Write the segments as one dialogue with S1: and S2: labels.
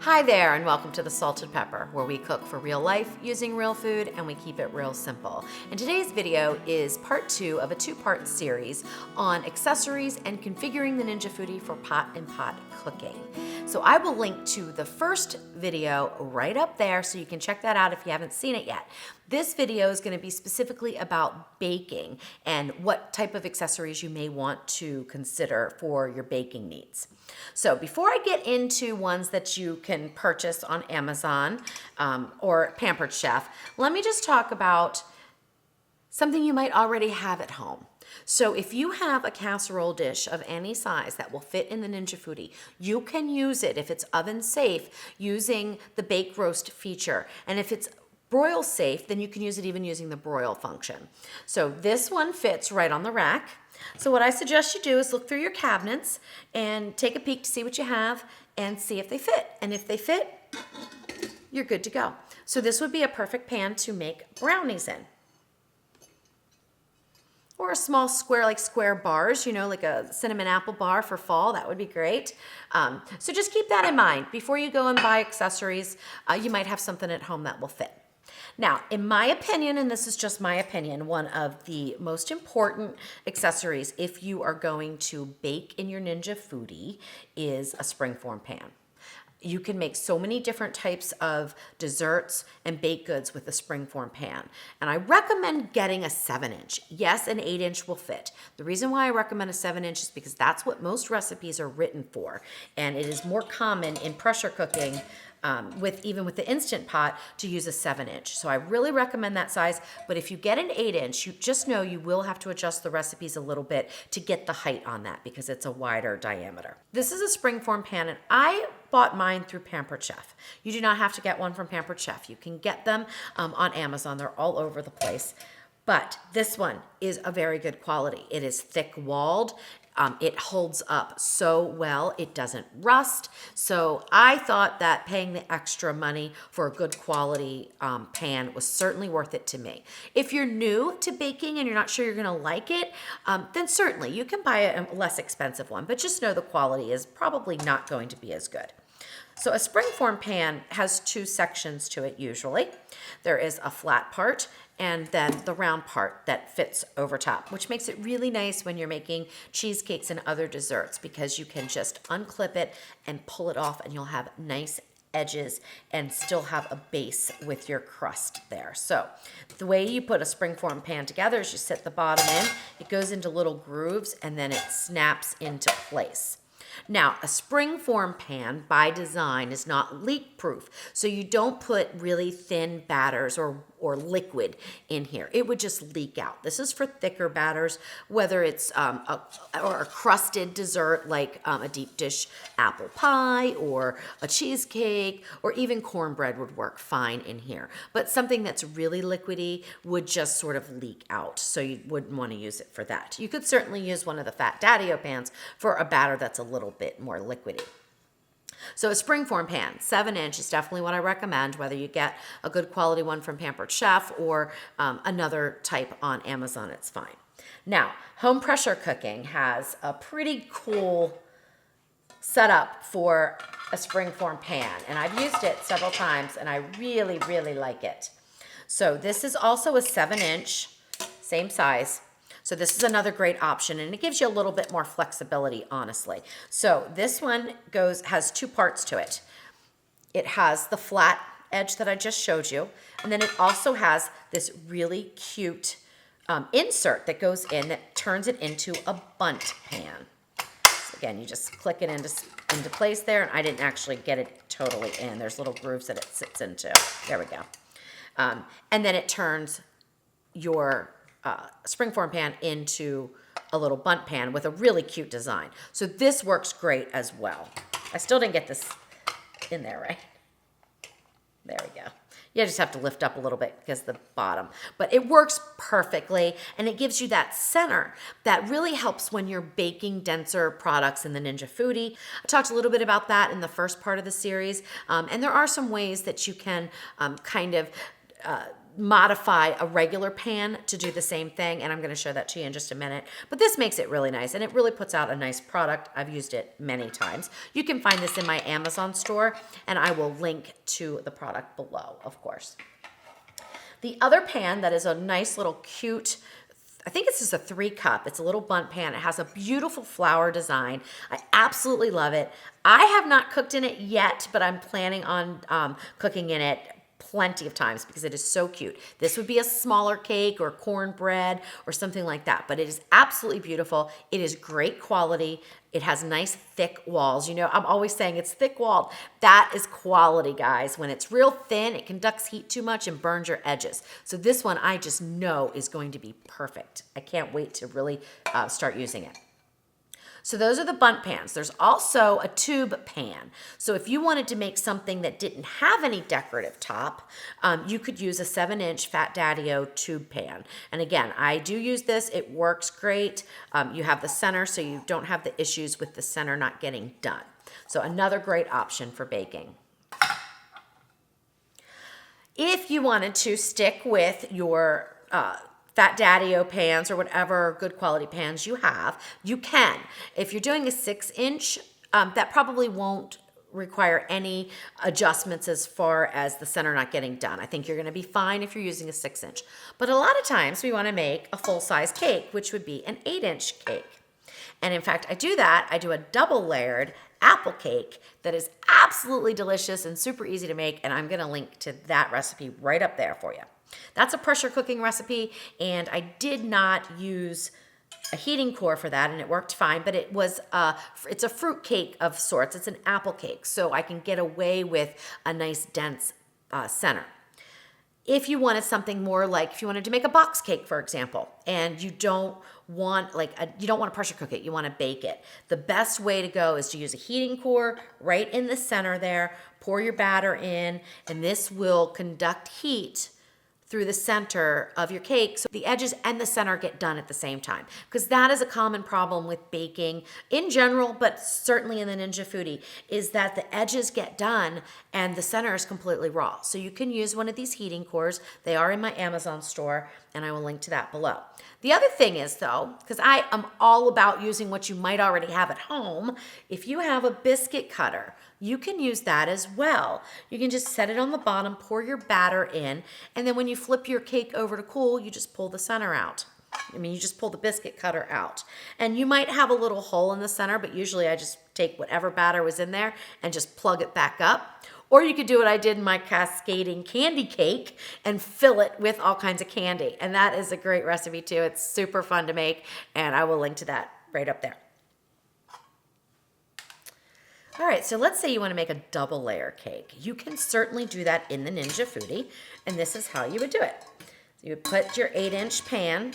S1: Hi there, and welcome to the Salt and Pepper, where we cook for real life using real food and we keep it real simple. And today's video is part 2 of a 2-part series on accessories and configuring the Ninja Foodi for pot and pot cooking. So I will link to the first video right up there so you can check that out if you haven't seen it yet. This video is going to be specifically about baking and what type of accessories you may want to consider for your baking needs. So before I get into ones that you can purchase on Amazon or Pampered Chef, let me just talk about something you might already have at home. So if you have a casserole dish of any size that will fit in the Ninja Foodi, you can use it, if it's oven safe, using the bake roast feature. And if it's broil safe, then you can use it even using the broil function. So this one fits right on the rack. So what I suggest you do is look through your cabinets and take a peek to see what you have and see if they fit. And if they fit, you're good to go. So this would be a perfect pan to make brownies in. Or a small square, like square bars, you know, like a cinnamon apple bar for fall, that would be great. So just keep that in mind. Before you go and buy accessories, you might have something at home that will fit. Now, in my opinion, and this is just my opinion, one of the most important accessories if you are going to bake in your Ninja Foodi is a Springform Pan. You can make so many different types of desserts and baked goods with a Springform Pan. And I recommend getting a 7-inch. Yes, an 8-inch will fit. The reason why I recommend a 7-inch is because that's what most recipes are written for. And it is more common in pressure cooking even with the Instant Pot to use a 7-inch. So I really recommend that size, but if you get an 8-inch, you just know you will have to adjust the recipes a little bit to get the height on that because it's a wider diameter. This is a Springform Pan, and I bought mine through Pampered Chef. You do not have to get one from Pampered Chef. You can get them on Amazon. They're all over the place. But this one is a very good quality. It is thick-walled. It holds up so well. It doesn't rust. So I thought that paying the extra money for a good quality pan was certainly worth it to me. If you're new to baking and you're not sure you're going to like it, then certainly you can buy a less expensive one. But just know the quality is probably not going to be as good. So a Springform Pan has 2 sections to it usually. There is a flat part and then the round part that fits over top, which makes it really nice when you're making cheesecakes and other desserts because you can just unclip it and pull it off and you'll have nice edges and still have a base with your crust there. So the way you put a Springform Pan together is you set the bottom in, it goes into little grooves and then it snaps into place. Now, a Springform Pan by design is not leak-proof, so you don't put really thin batters or liquid in here. It would just leak out. This is for thicker batters, whether it's a crusted dessert like a deep dish apple pie or a cheesecake, or even cornbread would work fine in here. But something that's really liquidy would just sort of leak out, so you wouldn't want to use it for that. You could certainly use one of the Fat Daddy-O pans for a batter that's a little bit more liquidy. So a Springform Pan, 7-inch is definitely what I recommend, whether you get a good quality one from Pampered Chef or another type on Amazon, it's fine. Now, home pressure cooking has a pretty cool setup for a Springform Pan, and I've used it several times, and I really, really like it. So this is also a 7-inch, same size. So this is another great option, and it gives you a little bit more flexibility, honestly. So this one has 2 parts to it. It has the flat edge that I just showed you, and then it also has this really cute insert that goes in that turns it into a Bundt Pan. So again, you just click it into place there, and I didn't actually get it totally in. There's little grooves that it sits into. There we go. And then it turns your Springform Pan into a little Bundt Pan with a really cute design. So this works great as well. I still didn't get this in there, right? There we go. You just have to lift up a little bit because of the bottom. But it works perfectly, and it gives you that center that really helps when you're baking denser products in the Ninja Foodi. I talked a little bit about that in the first part of the series, and there are some ways that you can kind of modify a regular pan to do the same thing, and I'm going to show that to you in just a minute. But this makes it really nice, and it really puts out a nice product. I've used it many times. You can find this in my Amazon store, and I will link to the product below, of course. The other pan that is a nice little cute, I think it's just a 3-cup. It's a little Bundt pan. It has a beautiful flower design. I absolutely love it. I have not cooked in it yet, but I'm planning on cooking in it plenty of times because it is so cute. This would be a smaller cake or cornbread or something like that, but it is absolutely beautiful. It is great quality. It has nice thick walls. You know, I'm always saying it's thick walled. That is quality, guys. When it's real thin, it conducts heat too much and burns your edges. So this one I just know is going to be perfect. I can't wait to really start using it. So those are the Bundt pans. There's also a tube pan. So if you wanted to make something that didn't have any decorative top, you could use a 7-inch Fat Daddy-O tube pan. And again, I do use this. It works great. You have the center, so you don't have the issues with the center not getting done. So another great option for baking. If you wanted to stick with your Fat Daddy-O pans or whatever good quality pans you have, you can. If you're doing a 6-inch, that probably won't require any adjustments as far as the center not getting done. I think you're gonna be fine if you're using a 6-inch. But a lot of times we wanna make a full-size cake, which would be an 8-inch cake. And in fact, I do that. I do a double layered apple cake that is absolutely delicious and super easy to make, and I'm gonna link to that recipe right up there for you. That's a pressure cooking recipe, and I did not use a heating core for that, and it worked fine, but it's a fruit cake of sorts. It's an apple cake, so I can get away with a nice dense center. If you wanted something more like, if you wanted to make a box cake, for example, and you don't want you don't want to pressure cook it, you want to bake it. The best way to go is to use a heating core right in the center there, pour your batter in, and this will conduct heat through the center of your cake so the edges and the center get done at the same time. Because that is a common problem with baking in general, but certainly in the Ninja Foodi, is that the edges get done and the center is completely raw. So you can use one of these heating cores. They are in my Amazon store, and I will link to that below. The other thing is, though, because I am all about using what you might already have at home, if you have a biscuit cutter, you can use that as well. You can just set it on the bottom, pour your batter in, and then when you flip your cake over to cool, you just pull the center out. You just pull the biscuit cutter out. And you might have a little hole in the center, but usually I just take whatever batter was in there and just plug it back up. Or you could do what I did in my cascading candy cake and fill it with all kinds of candy. And that is a great recipe too. It's super fun to make, and I will link to that right up there. All right, so let's say you want to make a double layer cake. You can certainly do that in the Ninja Foodi, and this is how you would do it. So you would put your 8-inch pan,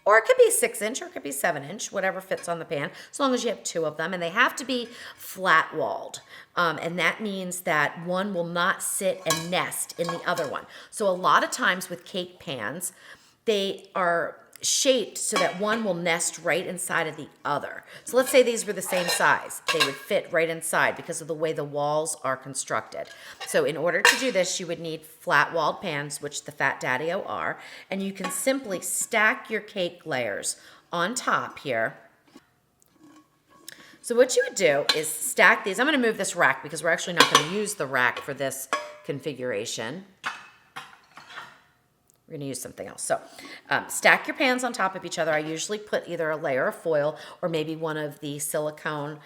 S1: or it could be 6-inch, or it could be 7-inch, whatever fits on the pan, as long as you have 2 of them, and they have to be flat-walled. And that means that one will not sit and nest in the other one. So a lot of times with cake pans, they are shaped so that one will nest right inside of the other. So let's say these were the same size. They would fit right inside because of the way the walls are constructed. So in order to do this, you would need flat-walled pans, which the Fat Daddy-O are, and you can simply stack your cake layers on top here. So what you would do is stack these. I'm going to move this rack because we're actually not going to use the rack for this configuration. We're going to use something else. So stack your pans on top of each other. I usually put either a layer of foil or maybe one of the silicone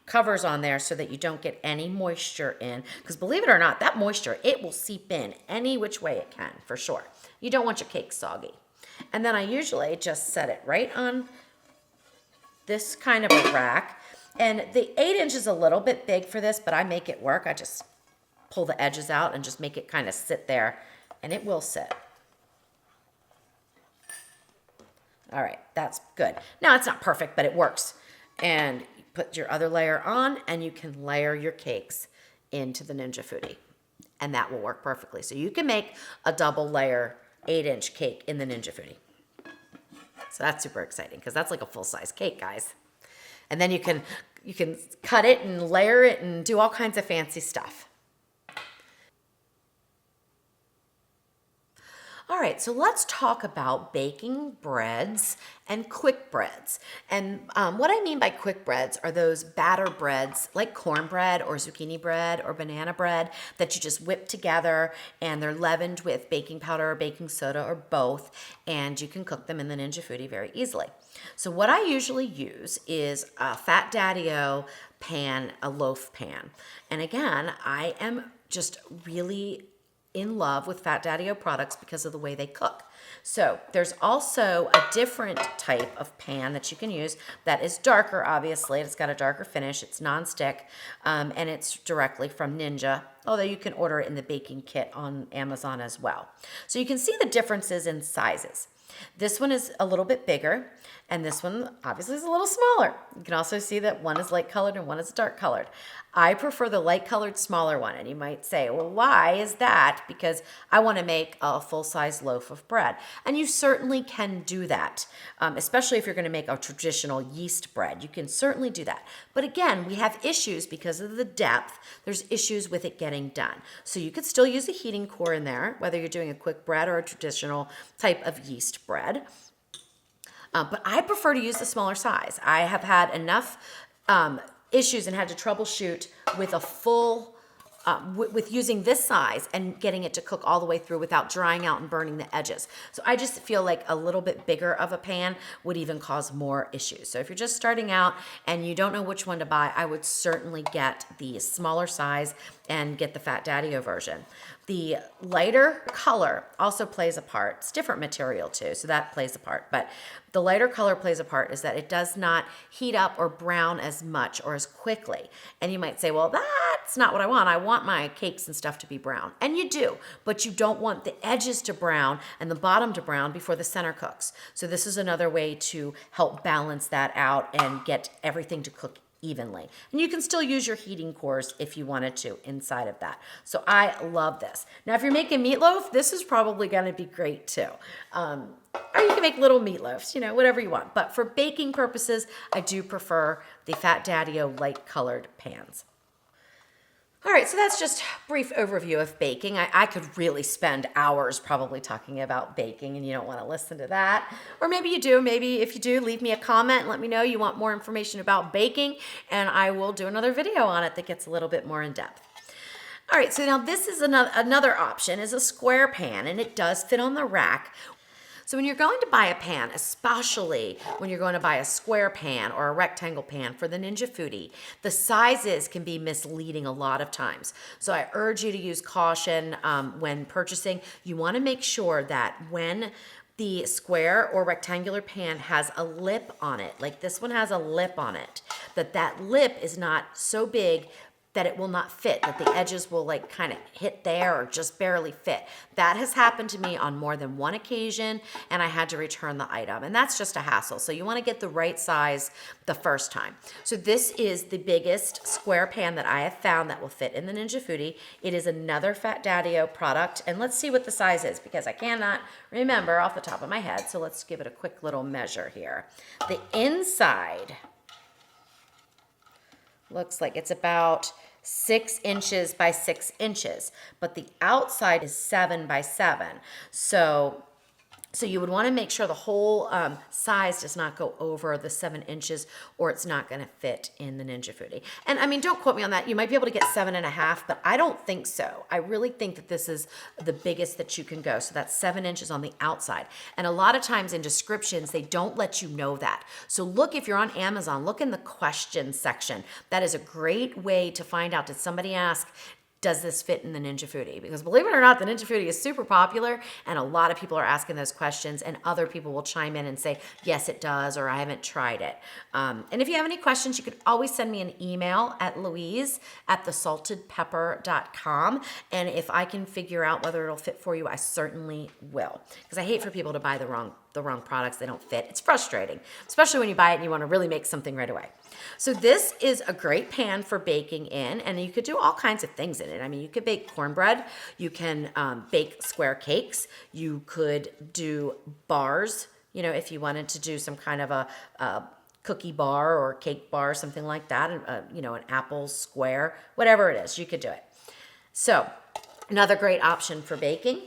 S1: covers on there so that you don't get any moisture in. Because believe it or not, that moisture, it will seep in any which way it can, for sure. You don't want your cake soggy. And then I usually just set it right on this kind of a rack. And the 8-inch is a little bit big for this, but I make it work. I just pull the edges out and just make it kind of sit there. And it will sit. All right, that's good. Now, it's not perfect, but it works. And you put your other layer on, and you can layer your cakes into the Ninja Foodi. And that will work perfectly. So you can make a double layer 8-inch cake in the Ninja Foodi. So that's super exciting because that's like a full-size cake, guys. And then you can cut it and layer it and do all kinds of fancy stuff. All right, so let's talk about baking breads and quick breads. And what I mean by quick breads are those batter breads like cornbread or zucchini bread or banana bread that you just whip together, and they're leavened with baking powder or baking soda or both, and you can cook them in the Ninja Foodi very easily. So what I usually use is a Fat Daddy-O pan, a loaf pan. And again, I am just really in love with Fat Daddy-O products because of the way they cook. So there's also a different type of pan that you can use that is darker, obviously. It's got a darker finish. It's nonstick, and it's directly from Ninja, although you can order it in the baking kit on Amazon as well. So you can see the differences in sizes. This one is a little bit bigger, and this one obviously is a little smaller. You can also see that one is light colored and one is dark colored. I prefer the light colored smaller one, and you might say, well, why is that? Because I want to make a full-size loaf of bread, and you certainly can do that, especially if you're going to make a traditional yeast bread. You can certainly do that. But again, we have issues because of the depth. There's issues with it getting done. So you could still use a heating core in there, whether you're doing a quick bread or a traditional type of yeast bread. But I prefer to use the smaller size. I have had enough issues and had to troubleshoot with a full, with using this size and getting it to cook all the way through without drying out and burning the edges. So I just feel like a little bit bigger of a pan would even cause more issues. So if you're just starting out and you don't know which one to buy, I would certainly get the smaller size and get the Fat Daddy-O version. The lighter color also plays a part. It's different material too, so that plays a part. But the lighter color plays a part is that it does not heat up or brown as much or as quickly. And you might say, well, that's not what I want. I want my cakes and stuff to be brown. And you do, but you don't want the edges to brown and the bottom to brown before the center cooks. So this is another way to help balance that out and get everything to cook evenly. And you can still use your heating cores if you wanted to inside of that. So I love this. Now, if you're making meatloaf, this is probably going to be great too. Or you can make little meatloafs, you know, whatever you want. But for baking purposes, I do prefer the Fat Daddy-O light colored pans. All right, so that's just a brief overview of baking. I could really spend hours probably talking about baking, and you don't want to listen to that. Or maybe you do. Maybe if you do, leave me a comment and let me know you want more information about baking, and I will do another video on it that gets a little bit more in depth. All right, so now this is another option is a square pan, and it does fit on the rack. So when you're going to buy a pan, especially when you're going to buy a square pan or a rectangle pan for the Ninja Foodi, the sizes can be misleading a lot of times. So I urge you to use caution when purchasing. You want to make sure that when the square or rectangular pan has a lip on it, like this one has a lip on it, that lip is not so big that it will not fit, that the edges will like kind of hit there or just barely fit. That has happened to me on more than one occasion, and I had to return the item, and that's just a hassle. So you wanna get the right size the first time. So this is the biggest square pan that I have found that will fit in the Ninja Foodi. It is another Fat Daddy-O product, and let's see what the size is because I cannot remember off the top of my head, so let's give it a quick little measure here. The inside looks like it's about 6 inches by 6 inches, but the outside is 7 by 7. So you would want to make sure the whole size does not go over the 7 inches, or it's not going to fit in the Ninja Foodi. And I mean, don't quote me on that. You might be able to get 7.5, but I don't think so. I really think that this is the biggest that you can go. So that's 7 inches on the outside. And a lot of times in descriptions, they don't let you know that. So look, if you're on Amazon, look in the question section. That is a great way to find out, did somebody ask, does this fit in the Ninja Foodi? Because believe it or not, the Ninja Foodi is super popular, and a lot of people are asking those questions, and other people will chime in and say, yes, it does, or I haven't tried it. And if you have any questions, you could always send me an email at louise@thesaltedpepper.com, and if I can figure out whether it'll fit for you, I certainly will. Because I hate for people to buy the wrong products. They don't fit. It's frustrating, especially when you buy it and you want to really make something right away. So this is a great pan for baking in, and you could do all kinds of things in it. I mean, you could bake cornbread, you can bake square cakes, you could do bars, you know, if you wanted to do some kind of a cookie bar or cake bar, something like that, you know, an apple square, whatever it is, you could do it. So another great option for baking.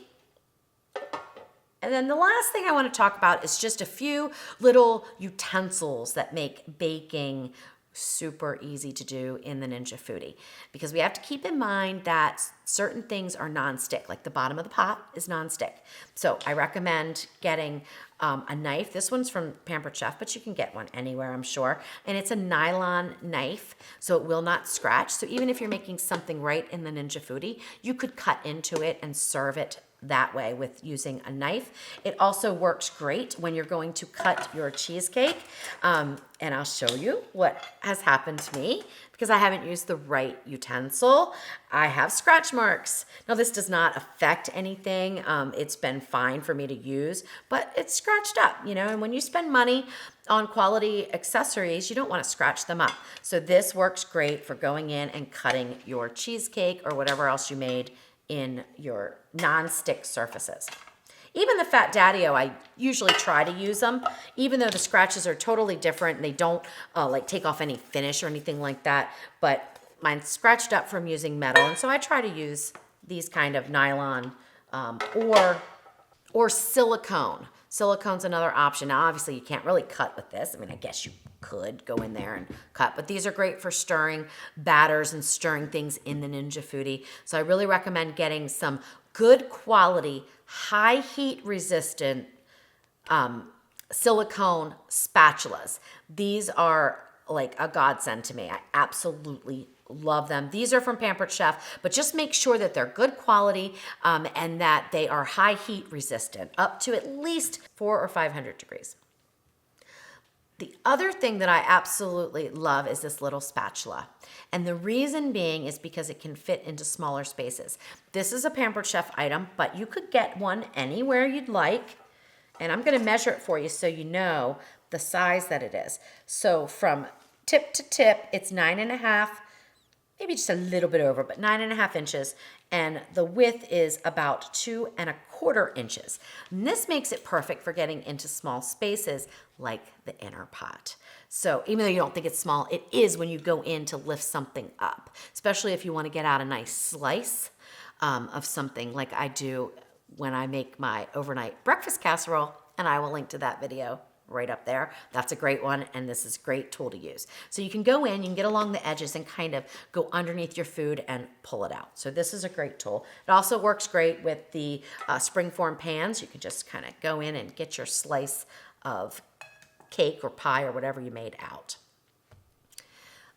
S1: And then the last thing I want to talk about is just a few little utensils that make baking super easy to do in the Ninja Foodi, because we have to keep in mind that certain things are non-stick, like the bottom of the pot is non-stick. So I recommend getting a knife. This one's from Pampered Chef, but you can get one anywhere, I'm sure. And it's a nylon knife, so it will not scratch. So even if you're making something right in the Ninja Foodi, you could cut into it and serve it that way with using a knife. It also works great when you're going to cut your cheesecake. And I'll show you what has happened to me because I haven't used the right utensil. I have scratch marks. Now this does not affect anything. It's been fine for me to use, but it's scratched up, you know, and when you spend money on quality accessories, you don't want to scratch them up. So this works great for going in and cutting your cheesecake or whatever else you made in your non-stick surfaces. Even the Fat Daddy-O, I usually try to use them, even though the scratches are totally different and they don't like take off any finish or anything like that, but mine's scratched up from using metal, and so I try to use these kind of nylon or silicone. Silicone's another option. Now, obviously, you can't really cut with this. I mean, I guess you could go in there and cut, but these are great for stirring batters and stirring things in the Ninja Foodi. So I really recommend getting some good quality, high heat resistant silicone spatulas. These are like a godsend to me. I absolutely love them. These are from Pampered Chef, but just make sure that they're good quality and that they are high heat resistant, up to at least 400 or 500 degrees. The other thing that I absolutely love is this little spatula. And the reason being is because it can fit into smaller spaces. This is a Pampered Chef item, but you could get one anywhere you'd like. And I'm gonna measure it for you so you know the size that it is. So from tip to tip, it's 9.5, maybe just a little bit over, but 9.5 inches. And the width is about 2¼ inches. And this makes it perfect for getting into small spaces like the inner pot. So even though you don't think it's small, it is when you go in to lift something up, especially if you want to get out a nice slice of something like I do when I make my overnight breakfast casserole, and I will link to that video right up there. That's a great one, and this is a great tool to use. So you can go in, you can get along the edges and kind of go underneath your food and pull it out. So this is a great tool. It also works great with the Springform pans. You can just kind of go in and get your slice of cake or pie or whatever you made out.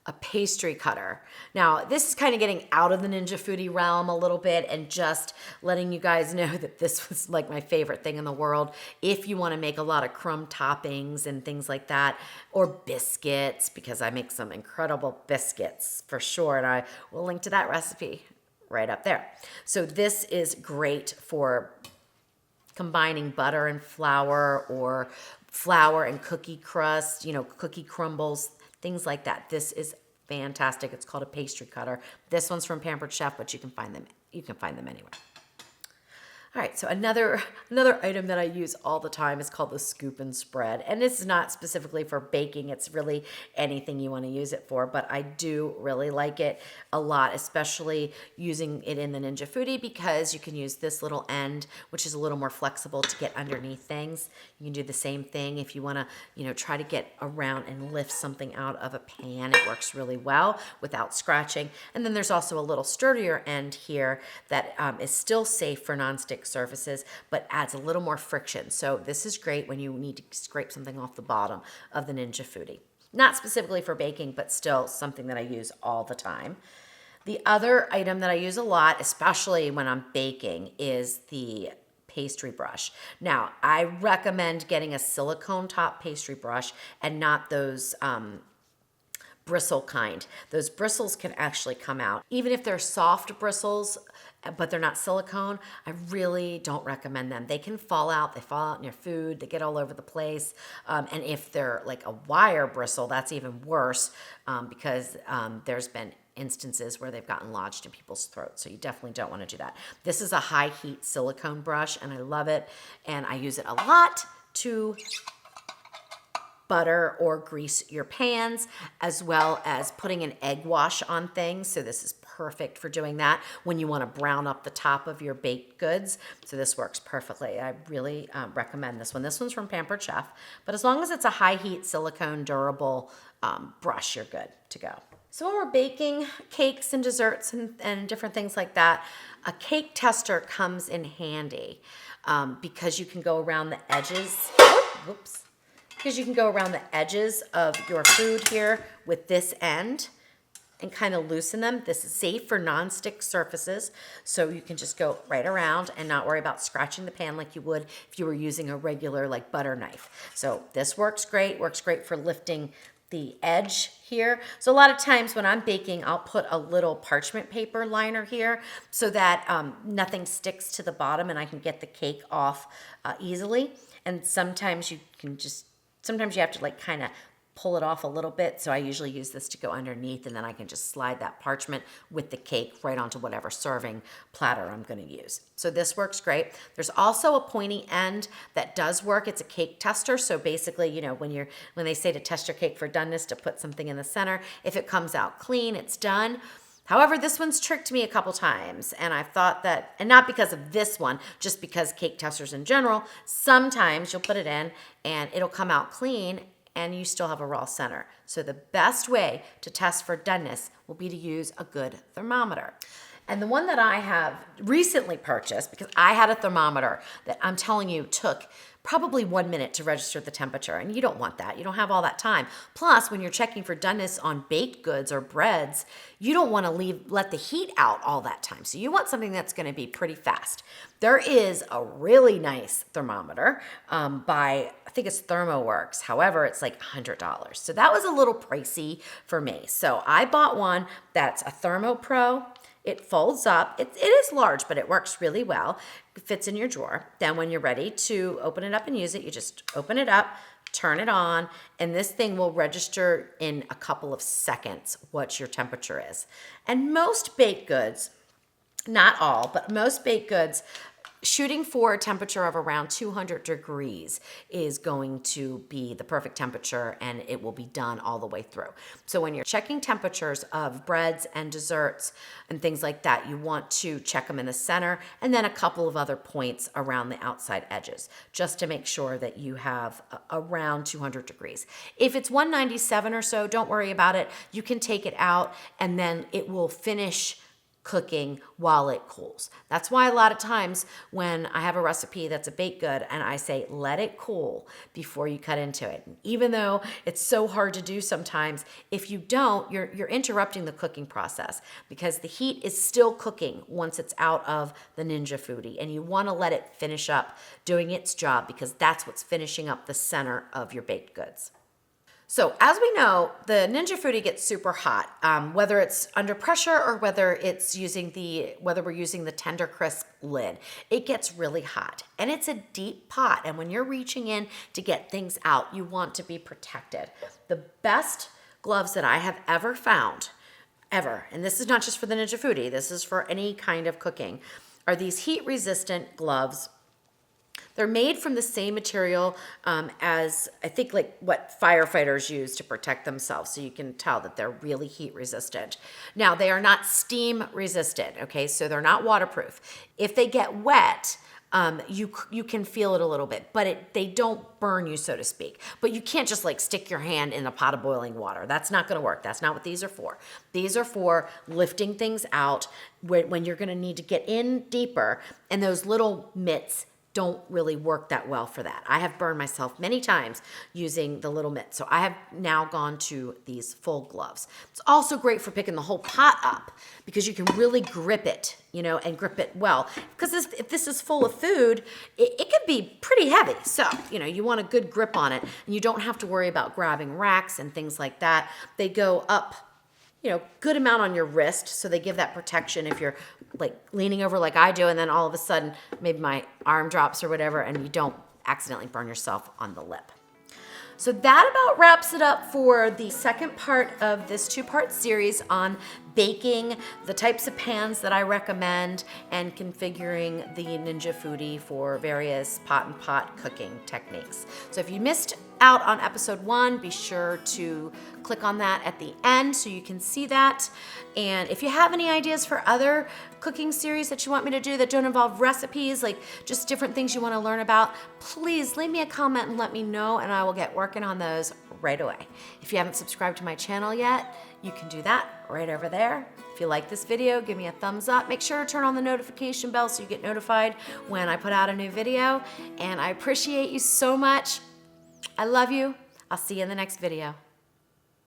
S1: A pastry cutter. Now, this is kind of getting out of the Ninja Foodi realm a little bit and just letting you guys know that this was like my favorite thing in the world. If you want to make a lot of crumb toppings and things like that, or biscuits, because I make some incredible biscuits for sure, and I will link to that recipe right up there. So this is great for combining butter and flour, or flour and cookie crust, you know, cookie crumbles, things like that. This is fantastic. It's called a pastry cutter. This one's from Pampered Chef, but you can find them anywhere. All right, so another item that I use all the time is called the scoop and spread. And it's not specifically for baking. It's really anything you want to use it for, but I do really like it a lot, especially using it in the Ninja Foodi, because you can use this little end, which is a little more flexible to get underneath things. You can do the same thing if you want to, you know, try to get around and lift something out of a pan. It works really well without scratching. And then there's also a little sturdier end here that is still safe for nonstick surfaces, but adds a little more friction. So this is great when you need to scrape something off the bottom of the Ninja Foodi. Not specifically for baking, but still something that I use all the time. The other item that I use a lot, especially when I'm baking, is the pastry brush. Now, I recommend getting a silicone top pastry brush and not those bristle kind. Those bristles can actually come out. Even if they're soft bristles, but they're not silicone, I really don't recommend them. They can fall out. They fall out in your food. They get all over the place. And if they're like a wire bristle, that's even worse because there's been instances where they've gotten lodged in people's throats. So you definitely don't want to do that. This is a high heat silicone brush, and I love it. And I use it a lot to butter or grease your pans, as well as putting an egg wash on things. So this is perfect for doing that when you want to brown up the top of your baked goods. So this works perfectly. I really recommend this one. This one's from Pampered Chef, but as long as it's a high heat silicone durable brush, you're good to go. So when we're baking cakes and desserts and different things like that, a cake tester comes in handy because you can go around the edges. Whoops. Because you can go around the edges of your food here with this end and kind of loosen them. This is safe for non-stick surfaces, so you can just go right around and not worry about scratching the pan like you would if you were using a regular like butter knife. So this works great for lifting the edge here. So a lot of times when I'm baking, I'll put a little parchment paper liner here so that nothing sticks to the bottom and I can get the cake off easily. And sometimes you have to like kind of pull it off a little bit. So I usually use this to go underneath, and then I can just slide that parchment with the cake right onto whatever serving platter I'm going to use. So this works great. There's also a pointy end that does work. It's a cake tester. So basically, you know, when they say to test your cake for doneness, to put something in the center, if it comes out clean, it's done. However, this one's tricked me a couple times, and I've thought that, and not because of this one, just because cake testers in general, sometimes you'll put it in and it'll come out clean and you still have a raw center. So the best way to test for doneness will be to use a good thermometer. And the one that I have recently purchased, because I had a thermometer that I'm telling you took probably 1 minute to register the temperature, and you don't want that. You don't have all that time. Plus, when you're checking for doneness on baked goods or breads, you don't want to let the heat out all that time. So you want something that's going to be pretty fast. There is a really nice thermometer by, I think it's Thermo. However, it's like $100. So that was a little pricey for me. So I bought one that's a Thermo Pro. It folds up. It is large, but it works really well. It fits in your drawer. Then when you're ready to open it up and use it, you just open it up, turn it on, and this thing will register in a couple of seconds what your temperature is. And most baked goods, not all, but most baked goods, shooting for a temperature of around 200 degrees is going to be the perfect temperature, and it will be done all the way through. So when you're checking temperatures of breads and desserts and things like that, you want to check them in the center and then a couple of other points around the outside edges, just to make sure that you have around 200 degrees. If it's 197 or so, don't worry about it. You can take it out and then it will finish cooking while it cools. That's why a lot of times when I have a recipe that's a baked good and I say let it cool before you cut into it, and even though it's so hard to do sometimes, if you don't, you're interrupting the cooking process because the heat is still cooking once it's out of the Ninja Foodi, and you want to let it finish up doing its job because that's what's finishing up the center of your baked goods. So as we know, the Ninja Foodi gets super hot, whether it's under pressure or whether we're using the Tender Crisp lid. It gets really hot, and it's a deep pot. And when you're reaching in to get things out, you want to be protected. The best gloves that I have ever found, and this is not just for the Ninja Foodi, this is for any kind of cooking, are these heat-resistant gloves. They're made from the same material as, I think, like what firefighters use to protect themselves. So you can tell that they're really heat resistant. Now, they are not steam resistant, okay? So they're not waterproof. If they get wet, you can feel it a little bit, but they don't burn you, so to speak. But you can't just like stick your hand in a pot of boiling water. That's not going to work. That's not what these are for. These are for lifting things out when you're going to need to get in deeper, and those little mitts don't really work that well for that. I have burned myself many times using the little mitt. So I have now gone to these full gloves. It's also great for picking the whole pot up because you can really grip it, and grip it well. Because if this is full of food, it could be pretty heavy. So, you want a good grip on it, and you don't have to worry about grabbing racks and things like that. They go up, good amount on your wrist, so they give that protection if you're like leaning over like I do, and then all of a sudden maybe my arm drops or whatever, and you don't accidentally burn yourself on the lip. So that about wraps it up for the second part of this two-part series on baking, the types of pans that I recommend, and configuring the Ninja Foodi for various pot-and-pot cooking techniques. So if you missed out on episode 1, be sure to click on that at the end so you can see that. And if you have any ideas for other cooking series that you want me to do that don't involve recipes, like just different things you want to learn about, please leave me a comment and let me know, and I will get working on those right away. If you haven't subscribed to my channel yet, you can do that right over there. If you like this video, give me a thumbs up. Make sure to turn on the notification bell so you get notified when I put out a new video. And I appreciate you so much. I love you. I'll see you in the next video.